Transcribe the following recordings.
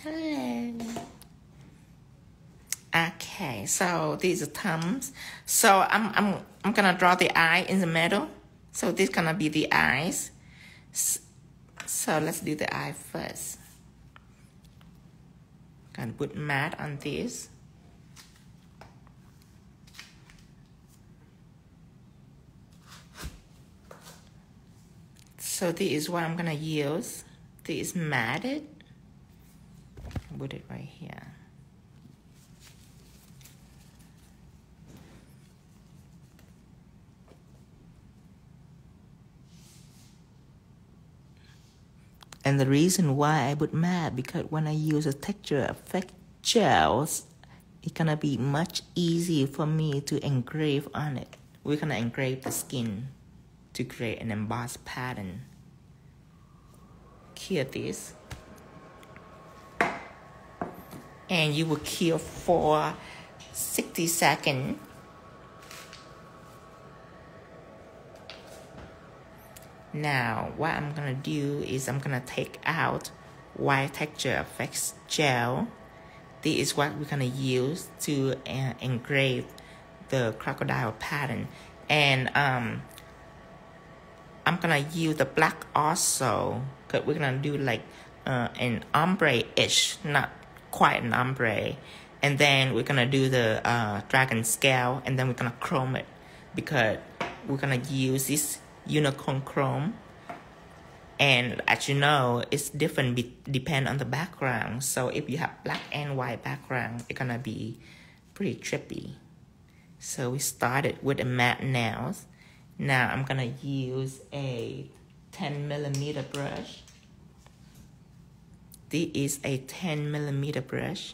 Hello. Okay, so these are thumbs. So I'm gonna draw the eye in the middle. So this gonna be the eyes. So let's do the eye first. Gonna put matte on this. So this is what I'm gonna use. This is matted. Put it right here. And the reason why I put matte, because when I use a texture effect gels, it's gonna be much easier for me to engrave on it. We're gonna engrave the skin to create an embossed pattern. Cure this. And you will cure for 60 seconds. Now, what I'm gonna do is I'm gonna take out white texture effects gel. This is what we're gonna use to engrave the crocodile pattern. And I'm gonna use the black also, because we're gonna do like an ombre-ish, not quite an ombre. And then we're gonna do the dragon scale, and then we're gonna chrome it, because we're gonna use this unicorn chrome. And as you know, it's different depend on the background. So if you have black and white background, it's gonna be pretty trippy. So we started with a matte nails. Now I'm gonna use a 10mm brush. This is a 10mm brush.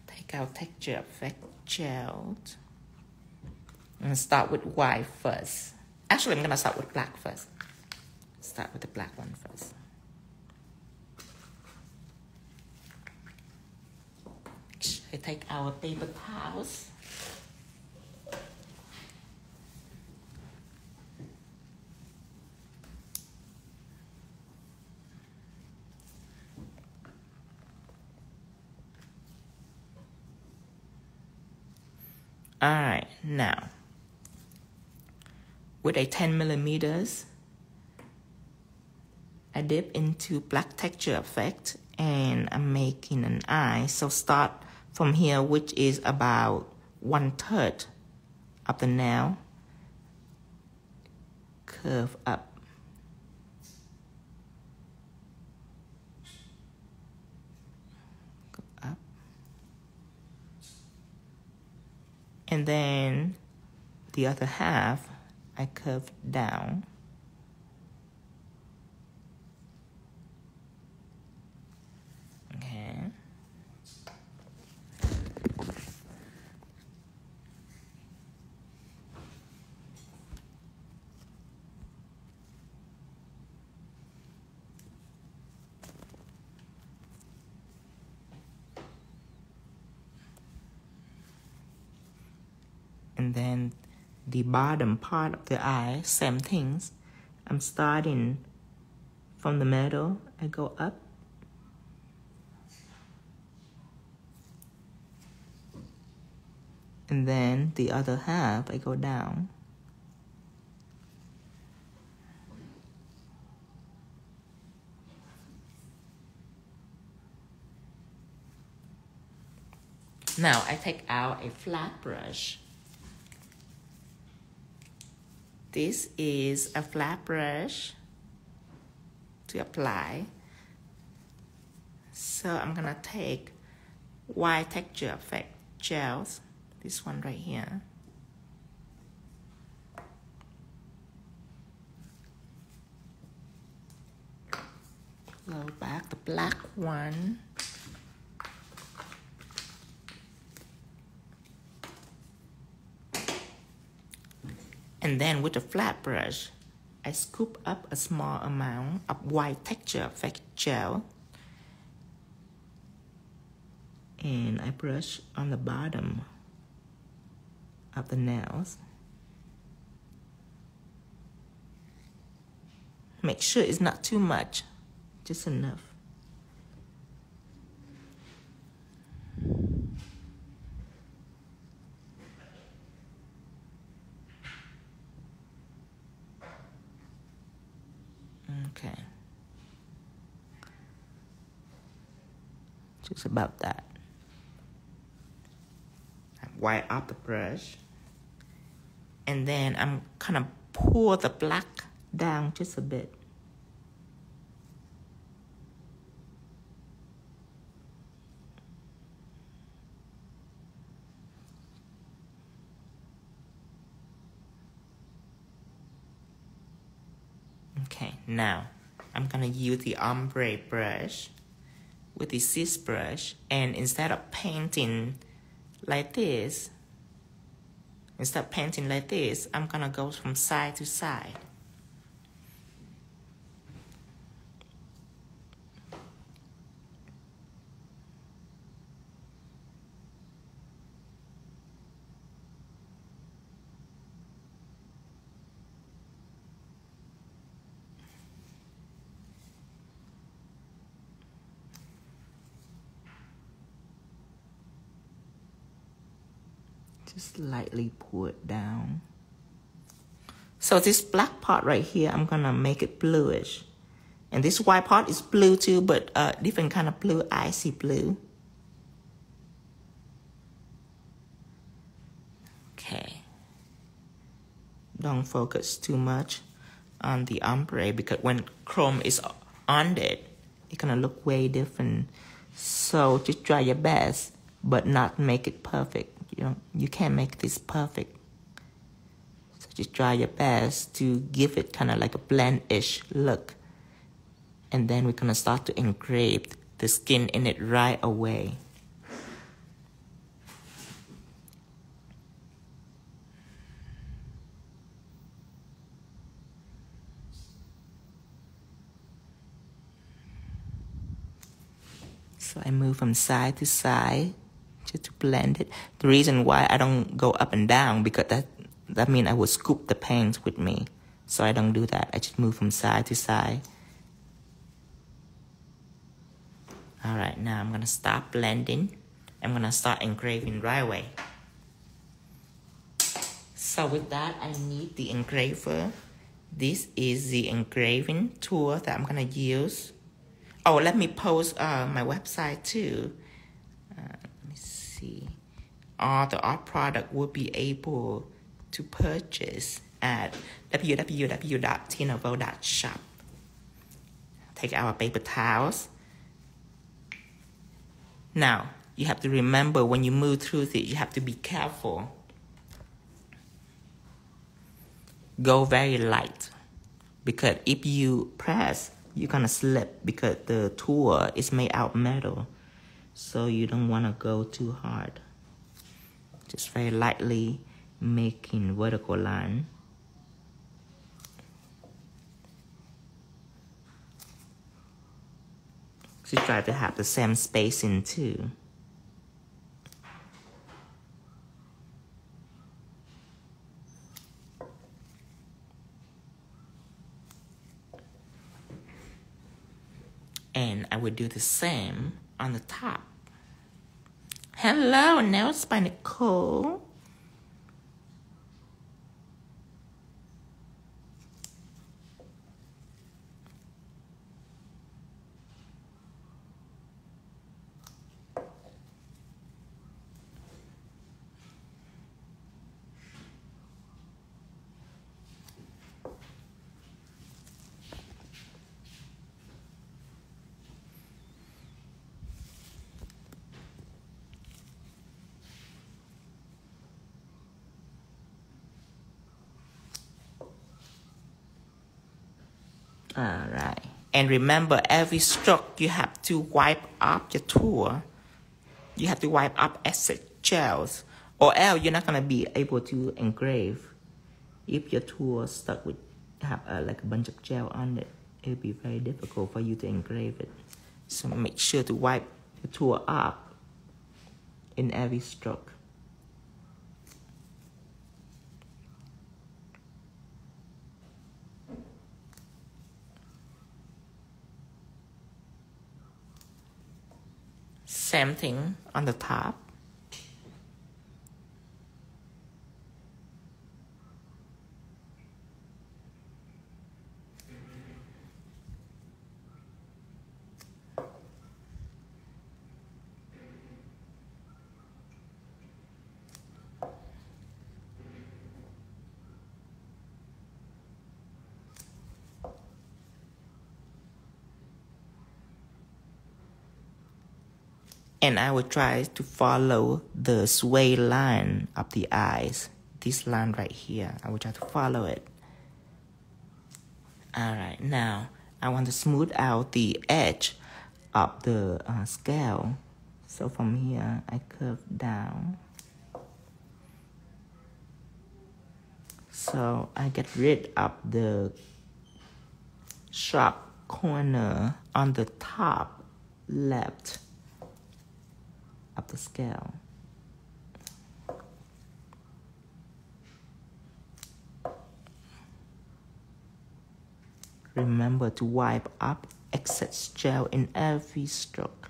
Take out texture effect gel. I'm gonna start with white first. Actually, I'm gonna start with black first. Start with the black one first. I take our paper towels. All right, now with a 10mm, I dip into black texture effect and I'm making an eye. So start from here, which is about 1/3 of the nail. Curve up. Go up. And then the other half, I curve down. Okay. And then the bottom part of the eye, same things. I'm starting from the middle, I go up. And then the other half, I go down. Now I take out a flat brush. This is a flat brush to apply. So I'm gonna take white texture effect gels, this one right here. Blow back the black one. And then with a flat brush, I scoop up a small amount of white texture effect gel. And I brush on the bottom of the nails. Make sure it's not too much, just enough. Okay. Just about that. Wipe up the brush. And then I'm kind of pour the black down just a bit. Okay, now I'm gonna use the ombre brush with the cis brush, and instead of painting like this, I'm gonna go from side to side. Just lightly pour it down. So this black part right here, I'm gonna make it bluish. And this white part is blue too, but different kind of blue, icy blue. Okay. Don't focus too much on the ombre, because when chrome is on it, it's gonna look way different. So just try your best, but not make it perfect. You can't make this perfect. So just try your best to give it kind of like a blend-ish look. And then we're gonna start to engrave the skin in it right away. So I move from side to side just to blend it. The reason why I don't go up and down, because that means I will scoop the paint with me. So I don't do that. I just move from side to side. All right, now I'm gonna stop blending. I'm gonna start engraving right away. So with that, I need the engraver. This is the engraving tool that I'm gonna use. Oh, let me post my website too. Let me see. All the art product will be able to purchase at www.tinavel.shop. Take our paper towels. Now, you have to remember when you move through it, you have to be careful. Go very light, because if you press, you're gonna slip, because the tool is made out of metal. So you don't wanna go too hard. Just very lightly making vertical line. So try to have the same spacing too. And I will do the same on the top. Hello, Nails by Nicole. All right. And remember, every stroke you have to wipe up your tool. You have to wipe up excess gels, or else you're not gonna be able to engrave. If your tool is stuck with like a bunch of gel on it, it'll be very difficult for you to engrave it. So make sure to wipe the tool up in every stroke. same thing on the top. And I will try to follow the sway line of the eyes. This line right here, I will try to follow it. Alright, now I want to smooth out the edge of the scale. So from here, I curve down. So I get rid of the sharp corner on the top left of the scale. Remember to wipe up excess gel in every stroke.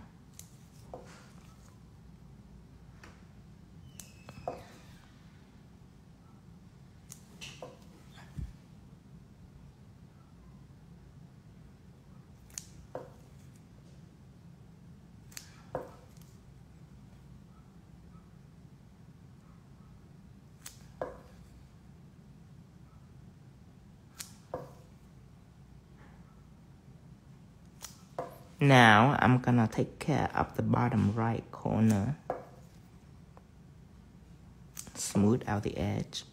Now I'm gonna take care of the bottom right corner. Smooth out the edge.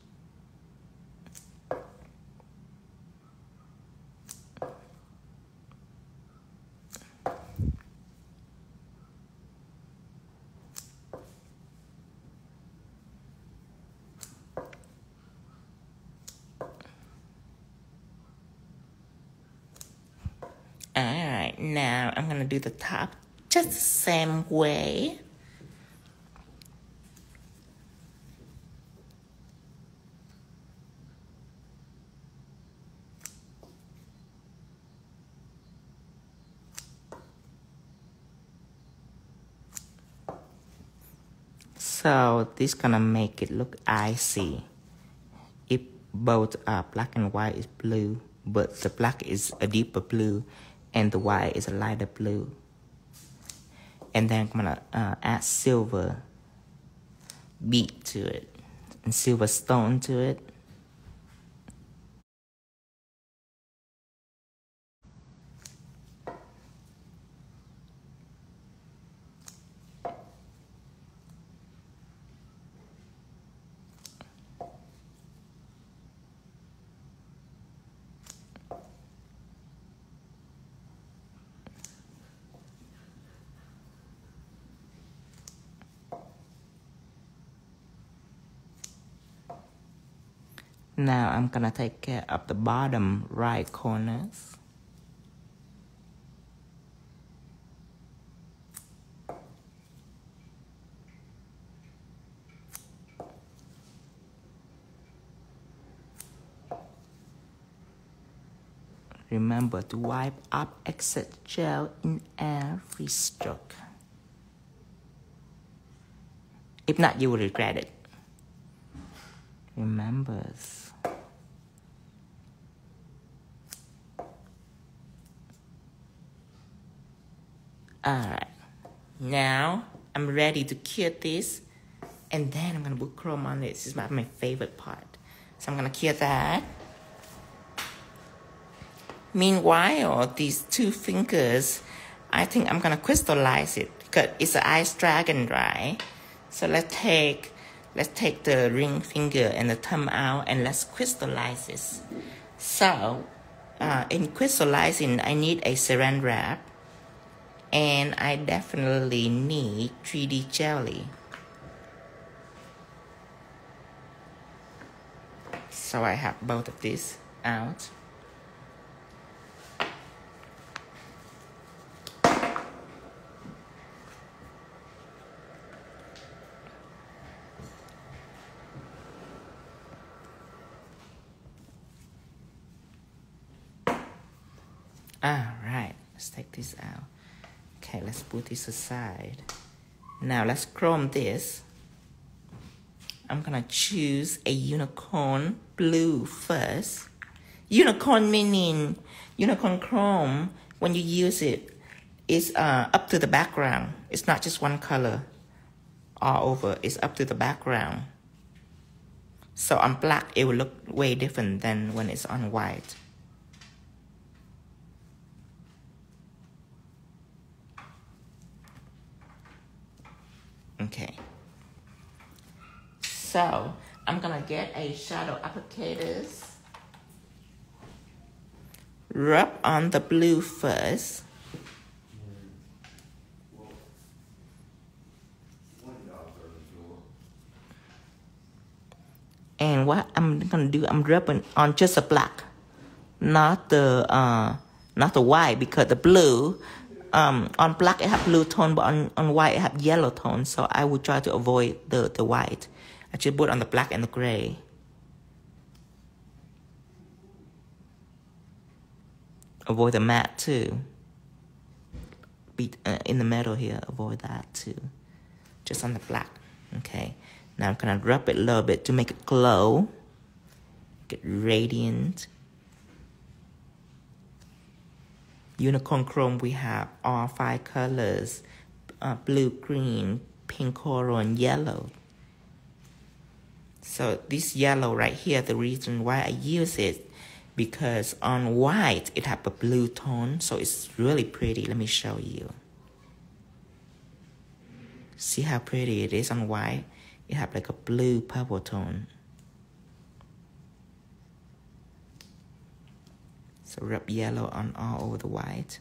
Alright, now I'm gonna do the top just the same way. So this gonna make it look icy. If both black and white is blue, but the black is a deeper blue and the white is a lighter blue. And then I'm gonna add silver bead to it and silver stone to it. Now I'm gonna take care of the bottom right corners. Remember to wipe up excess gel in every stroke. If not, you will regret it. Remember. Alright, now I'm ready to cure this, and then I'm gonna put chrome on it. This is my favorite part. So I'm gonna cure that. Meanwhile, these two fingers, I think I'm gonna crystallize it because it's an ice dragon, right? So let's take the ring finger and the thumb out and let's crystallize this. So in crystallizing, I need a saran wrap. And I definitely need 3D jelly. So I have both of these out. All right, let's take this out. Okay, let's put this aside. Now let's chrome this. I'm gonna choose a unicorn blue first. Unicorn meaning unicorn chrome, when you use it, is up to the background. It's not just one color all over, it's up to the background. So on black, it will look way different than when it's on white. Okay. So I'm gonna get a shadow applicators. Rub on the blue first. And what I'm gonna do, I'm rubbing on just a black, not the white, because the blue, on black it have blue tone, but on white it have yellow tone. So I would try to avoid the white. I just put on the black and the gray. Avoid the matte too. Be in the middle here, avoid that too. Just on the black, okay. Now I'm gonna rub it a little bit to make it glow, get radiant. Unicorn chrome, we have all 5 colors, blue, green, pink, coral, and yellow. So this yellow right here, the reason why I use it, because on white it have a blue tone, so it's really pretty. Let me show you. See how pretty it is on white? It have like a blue purple tone. So rub yellow on all over the white.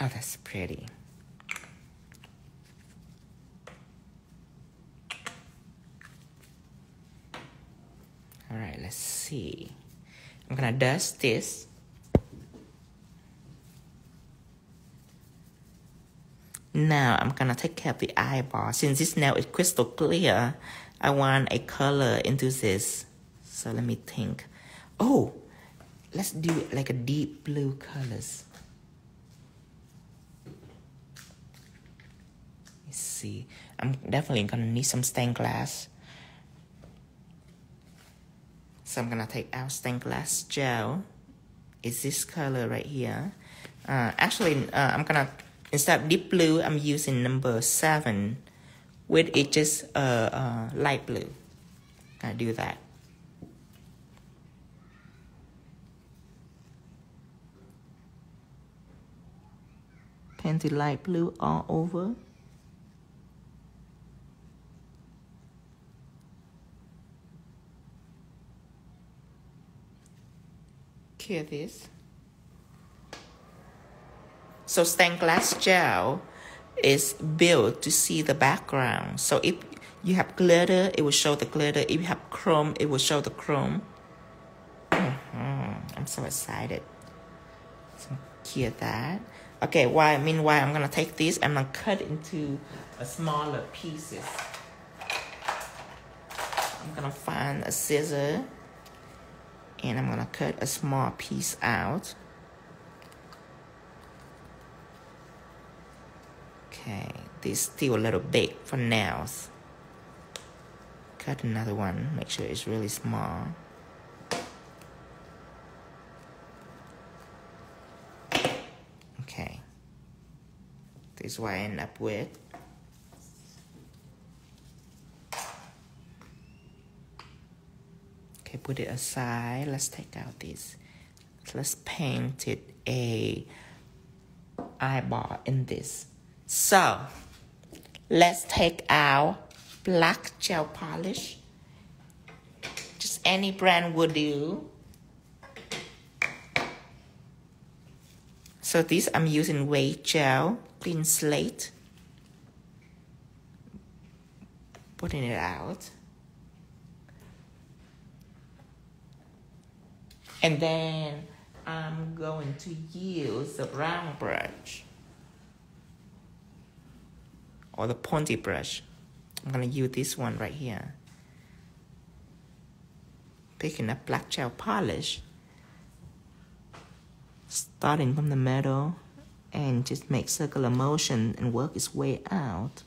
Oh, that's pretty. All right, let's see. I'm gonna dust this. Now I'm gonna take care of the eyeball. Since this nail is crystal clear, I want a color into this. So let me think. Oh, let's do it like a deep blue colors. Let's see. I'm definitely gonna need some stained glass. So I'm gonna take out stained glass gel. It's this color right here. I'm gonna, instead of deep blue, I'm using number 7, with it just light blue. I do that. Paint it light blue all over. Clear this. So stained glass gel is built to see the background. So if you have glitter, it will show the glitter. If you have chrome, it will show the chrome. I'm so excited. So clear that. Okay, meanwhile, I'm gonna take this and I'm gonna cut into smaller pieces. I'm gonna find a scissor and I'm gonna cut a small piece out. Okay, this is still a little big for nails. Cut another one, make sure it's really small. Okay, this is what I end up with. Okay, put it aside. Let's take out this. Let's paint it a eyeball in this. So, let's take our black gel polish. Just any brand will do. So this I'm using weight gel, clean slate. Putting it out. And then I'm going to use the round brush or the pointy brush. I'm going to use this one right here. Picking up black gel polish, starting from the middle, and just make circular motion and work its way out.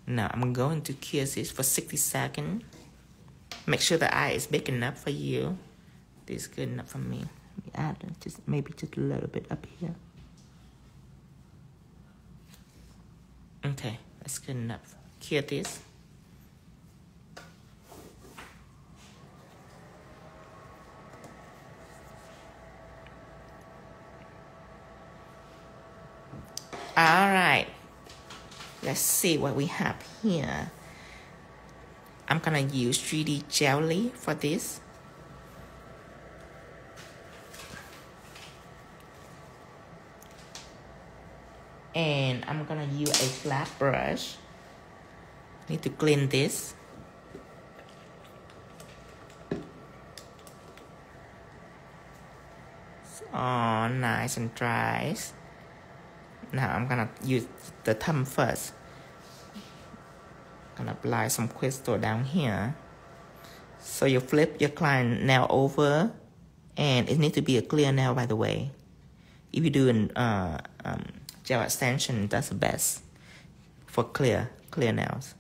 Now I'm going to cure this for 60 seconds. Make sure the eye is big enough for you. This is good enough for me. Let me add maybe just a little bit up here. Okay, that's good enough. Cure this. All right. Let's see what we have here. I'm gonna use 3D jelly for this. And I'm gonna use a flat brush. Need to clean this. Oh, nice and dry. Now I'm gonna use the thumb first. Gonna apply some crystal down here. So you flip your client nail over, and it needs to be a clear nail, by the way. If you do an gel extension, that's the best for clear nails.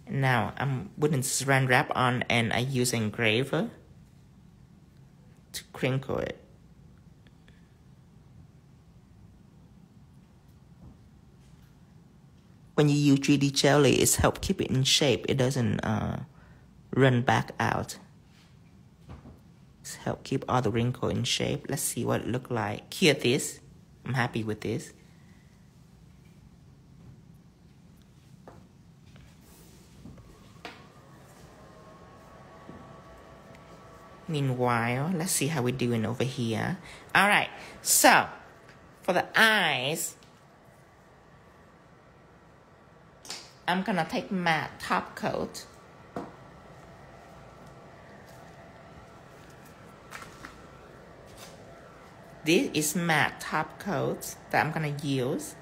Now I'm putting saran wrap on, and I use an engraver to crinkle it. When you use 3D jelly, it's help keep it in shape. It doesn't run back out. It's help keep all the wrinkle in shape. Let's see what it look like. Cure this. I'm happy with this. Meanwhile, let's see how we're doing over here. All right, so for the eyes, I'm gonna take matte top coat. This is matte top coat that I'm gonna use.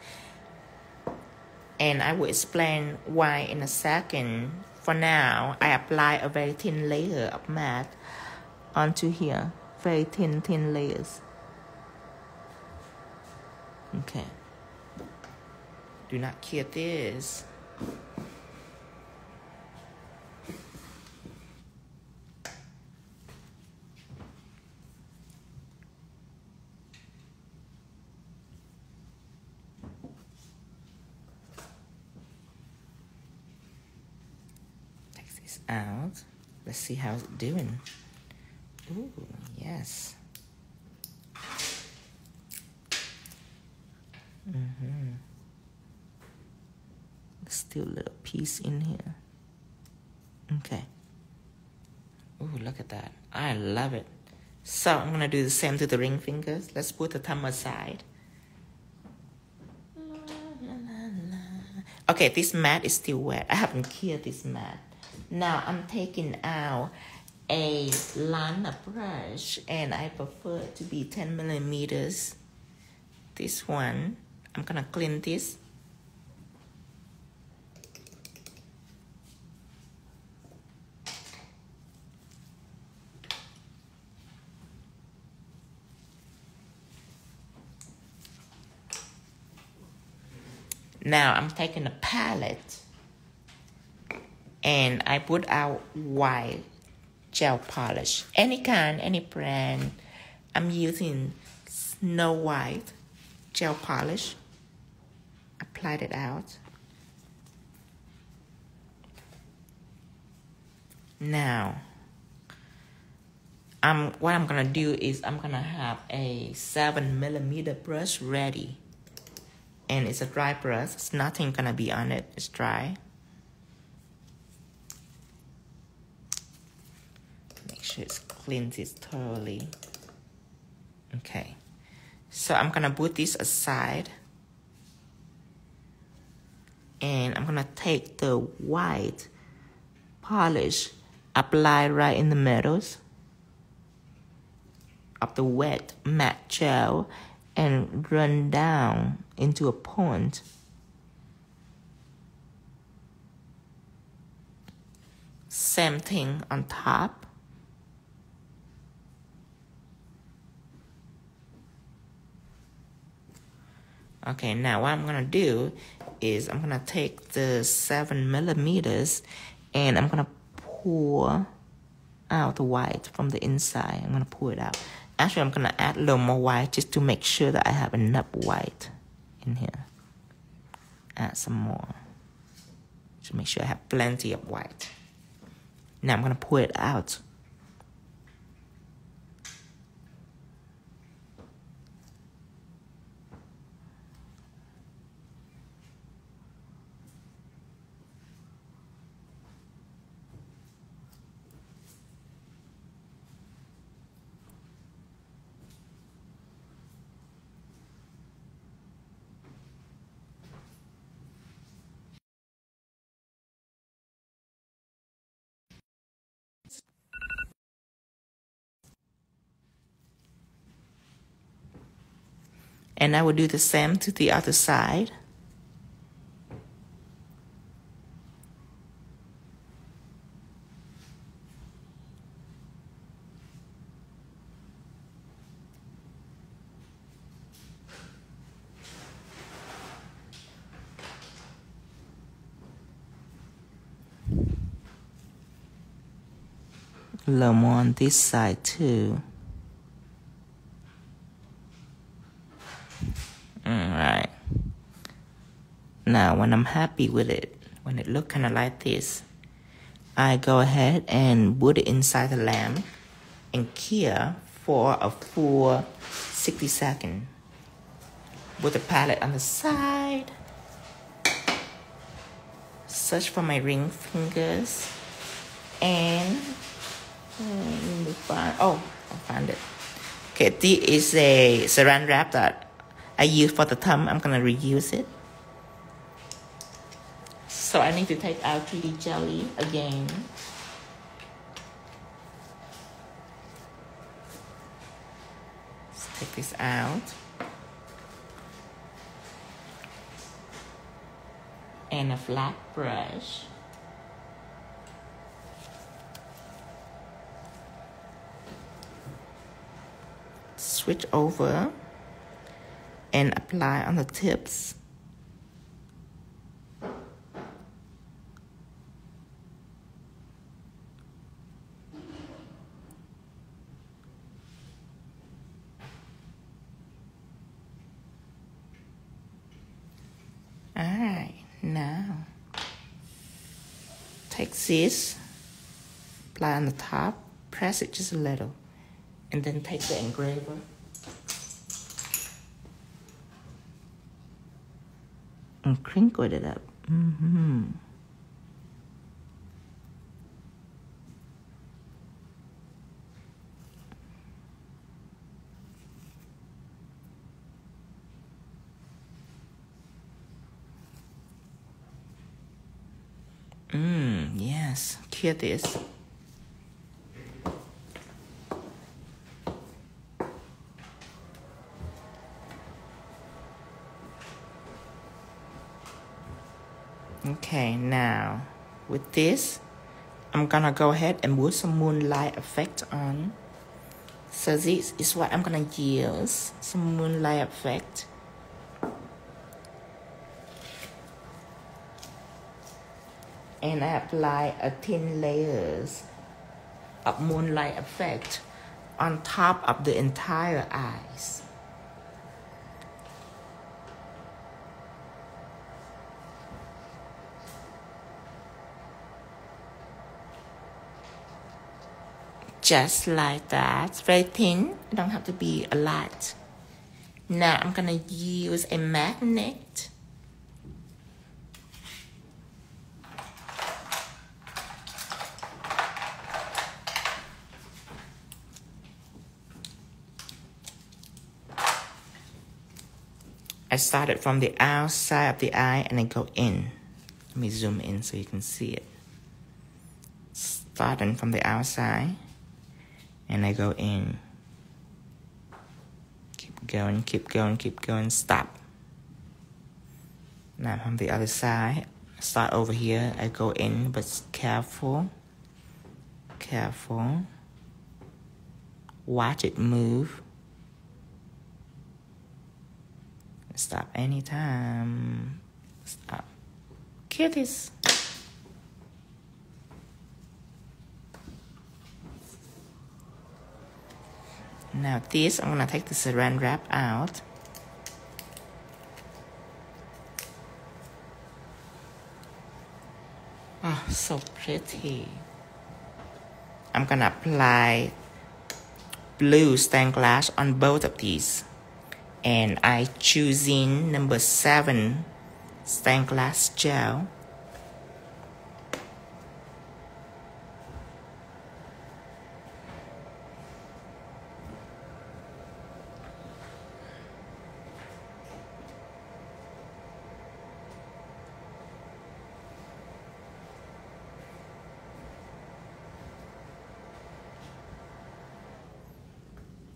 And I will explain why in a second. For now, I apply a very thin layer of matte onto here. Very thin layers. Okay. Do not cure this. Take this out. Let's see how it's doing. Ooh, yes. Still a little piece in here. Okay. Ooh, look at that. I love it. So I'm gonna do the same to the ring fingers. Let's put the thumb aside. Okay, this mat is still wet. I haven't cured this mat. Now I'm taking out a liner brush, and I prefer it to be 10 millimeters. This one, I'm gonna clean this. Now I'm taking a palette, and I put out white gel polish. Any kind, any brand. I'm using Snow White gel polish. Applied it out. Now, what I'm gonna do is I'm gonna have a 7 millimeter brush ready. And it's a dry brush. It's nothing gonna be on it. It's dry. sure it's cleaned it thoroughly. Okay, so I'm gonna put this aside, and I'm gonna take the white polish, apply right in the middles of the wet matte gel, and run down into a point. Same thing on top. Okay, now what I'm gonna do is I'm gonna take the 7mm and I'm gonna pour out the white from the inside. I'm gonna pour it out. Actually, I'm gonna add a little more white just to make sure that I have enough white in here. Add some more to make sure I have plenty of white. Now I'm gonna pour it out. And I will do the same to the other side. A little more on this side too. Alright. Now when I'm happy with it, when it look kind of like this, I go ahead and put it inside the lamp and cure for a full 60 seconds. Put the palette on the side. Search for my ring fingers. And let me find, oh, I found it. Okay, this is a saran wrap that I use for the thumb. I'm gonna reuse it. So I need to take out 3D jelly again. Let's take this out. And a flat brush. Switch over and apply on the tips. Alright, now take this, apply on the top, press it just a little, and then take the engraver. And crinkle it up. Yes, cure this. Okay, now with this, I'm gonna go ahead and put some moonlight effect on. So this is what I'm gonna use, some moonlight effect. And I apply a thin layers of moonlight effect on top of the entire eyes. Just like that, it's very thin, it don't have to be a lot. Now I'm gonna use a magnet. I started from the outside of the eye and I go in. Let me zoom in so you can see it. Starting from the outside and I go in. Keep going, keep going, keep going, stop. Now from the other side, start over here, I go in, but careful, careful. Watch it move. Stop anytime. Stop. Kitties. Now this, I'm gonna take the saran wrap out. Oh, so pretty. I'm gonna apply blue stained glass on both of these. And I choosing number 7 stained glass gel.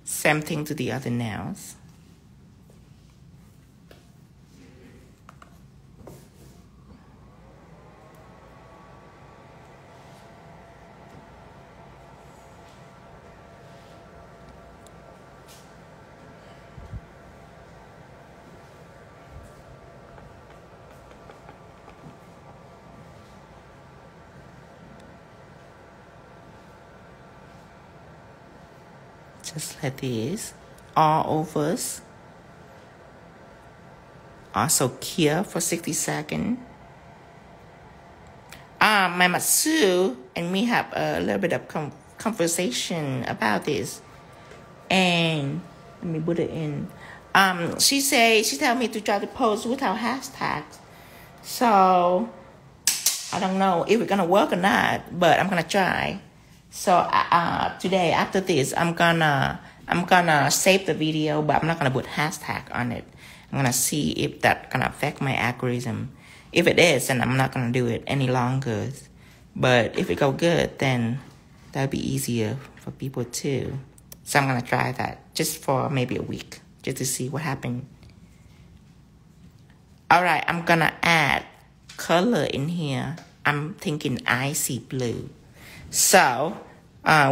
Same thing to the other nails. Just like this, all over. Also cure for 60 seconds. My Matsu and me have a little bit of conversation about this. And let me put it in. She tell me to try to post without hashtags. So I don't know if it's gonna work or not, but I'm gonna try. So today after this, I'm gonna save the video, but I'm not gonna put hashtag on it. I'm gonna see if that gonna affect my algorithm. If it is, then I'm not gonna do it any longer. But if it go good, then that'll be easier for people too. So I'm gonna try that just for maybe a week, just to see what happened. All right, I'm gonna add color in here. I'm thinking icy blue. So,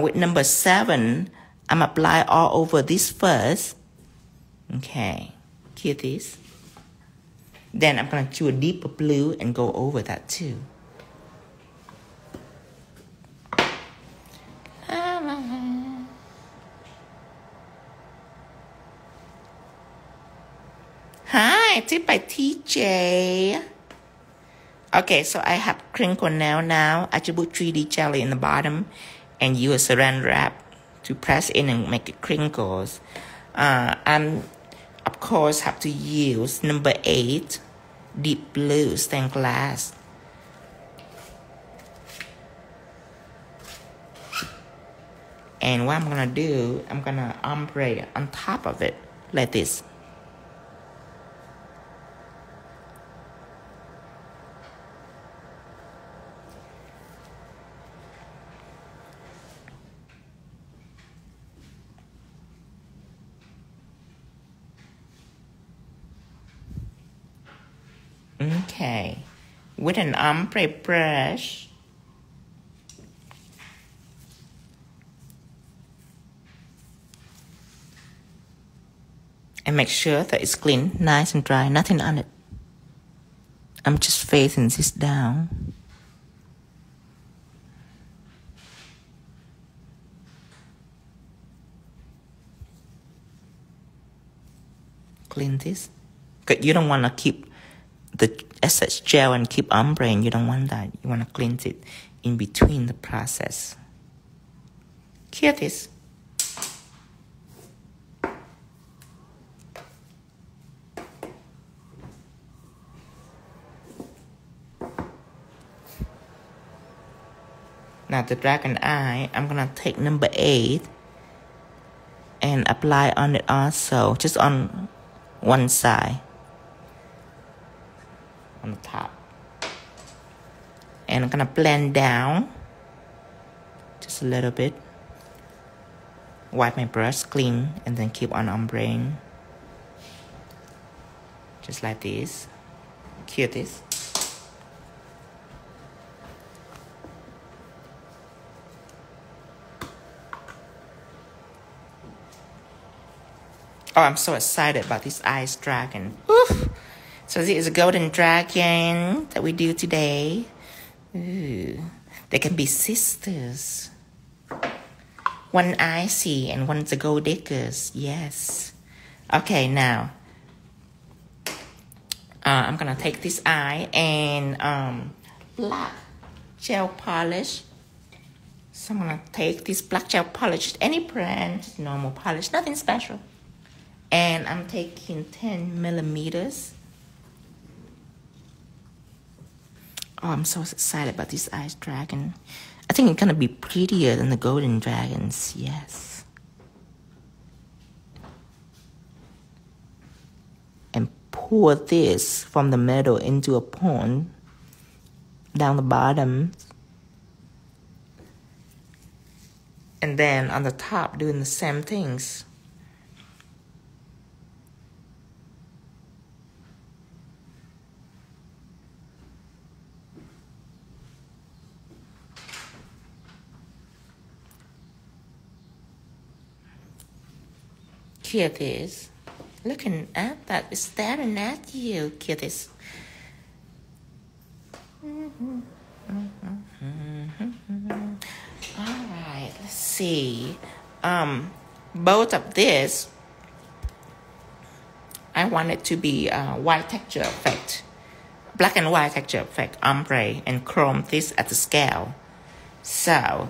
with number 7, I'm apply all over this first. Okay, hear this. Then I'm gonna choose a deeper blue and go over that too. Hi, tip by TJ. Okay, so I have crinkle nail now. I just put 3D jelly in the bottom and use saran wrap to press in and make it crinkles. I'm, of course, have to use number 8, deep blue stained glass. And what I'm gonna do, I'm gonna ombre on top of it like this. Okay, with an ombre brush, and make sure that it's clean, nice and dry, nothing on it. I'm just facing this down. Clean this, because you don't want to keep the excess gel and keep ombre, and you don't want that. You want to cleanse it in between the process. Here it is. Now the dragon eye, I'm gonna take number 8 and apply on it also, just on one side. top. And I'm gonna blend down just a little bit. Wipe my brush clean and then keep on ombreing. Just like this. Cue this. Oh, I'm so excited about this ice dragon. Oof. So this is a golden dragon that we do today. Ooh. They can be sisters. One icy and one's a gold diggers. Yes. Okay, now I'm gonna take this eye and black gel polish. So I'm gonna take this black gel polish, any brand, just normal polish, nothing special. And I'm taking 10 millimeters. Oh, I'm so excited about this ice dragon. I think it's gonna be prettier than the golden dragons, yes. And pour this from the middle into a pond down the bottom. And then on the top, doing the same things. Cuties, looking at that, is staring at you, cuties. Alright, let's see. Both of this, I want it to be white texture effect. Black and white texture effect, ombre, and chrome this at the scale. So,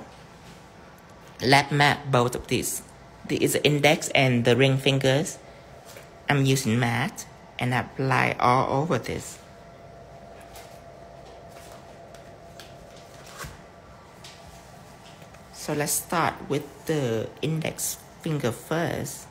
let's map both of these. This is the index and the ring fingers. I'm using matte and apply all over this. So let's start with the index finger first.